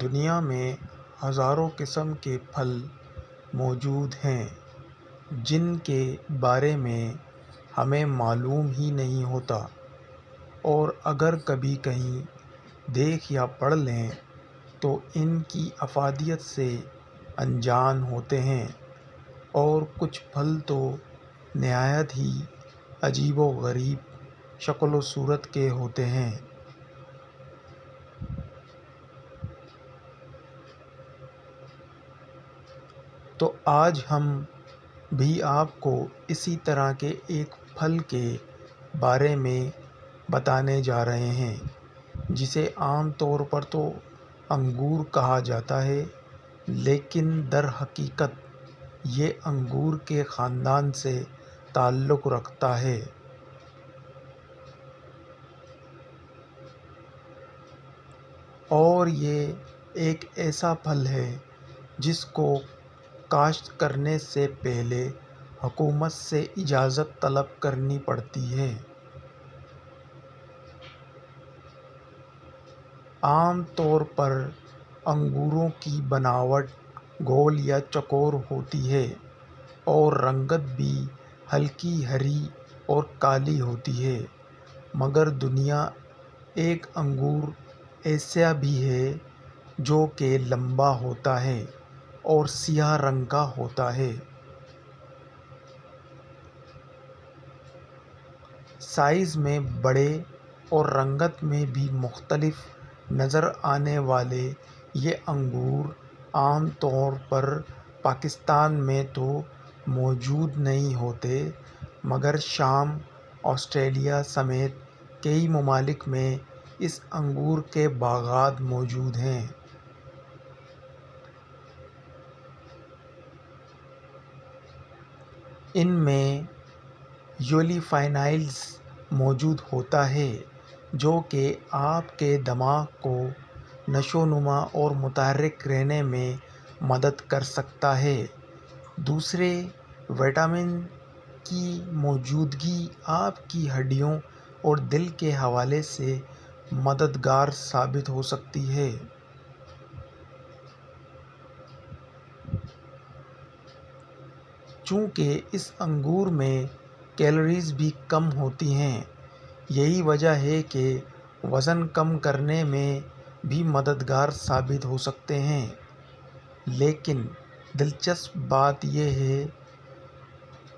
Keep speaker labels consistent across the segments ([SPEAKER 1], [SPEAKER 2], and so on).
[SPEAKER 1] دنیا میں ہزاروں قسم کے پھل موجود ہیں جن کے بارے میں ہمیں معلوم ہی نہیں ہوتا، اور اگر کبھی کہیں دیکھ یا پڑھ لیں تو ان کی افادیت سے انجان ہوتے ہیں۔ اور کچھ پھل تو نہایت ہی عجیب و غریب شکل و صورت کے ہوتے ہیں۔ تو آج ہم بھی آپ کو اسی طرح کے ایک پھل کے بارے میں بتانے جا رہے ہیں جسے عام طور پر تو انگور کہا جاتا ہے، لیکن در حقیقت یہ انگور کے خاندان سے تعلق رکھتا ہے۔ اور یہ ایک ایسا پھل ہے جس کو کاشت کرنے سے پہلے حکومت سے اجازت طلب کرنی پڑتی ہے۔ عام طور پر انگوروں کی بناوٹ گول یا چوکور ہوتی ہے اور رنگت بھی ہلکی ہری اور کالی ہوتی ہے، مگر دنیا ایک انگور ایسا بھی ہے جو کہ لمبا ہوتا ہے اور سیاہ رنگ کا ہوتا ہے۔ سائز میں بڑے اور رنگت میں بھی مختلف نظر آنے والے یہ انگور عام طور پر پاکستان میں تو موجود نہیں ہوتے، مگر شام، آسٹریلیا سمیت کئی ممالک میں اس انگور کے باغات موجود ہیں۔ ان میں یولیفینائلز موجود ہوتا ہے جو کہ آپ کے دماغ کو نشو نما اور متحرک رہنے میں مدد کر سکتا ہے۔ دوسرے وٹامن کی موجودگی آپ کی ہڈیوں اور دل کے حوالے سے مددگار ثابت ہو سکتی ہے۔ چونکہ اس انگور میں کیلوریز بھی کم ہوتی ہیں، یہی وجہ ہے کہ وزن کم کرنے میں بھی مددگار ثابت ہو سکتے ہیں۔ لیکن دلچسپ بات یہ ہے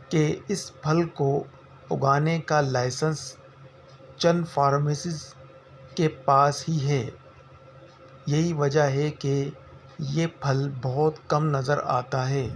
[SPEAKER 1] کہ اس پھل کو اگانے کا لائسنس چند فارمسیز کے پاس ہی ہے۔ یہی وجہ ہے کہ یہ پھل بہت کم نظر آتا ہے۔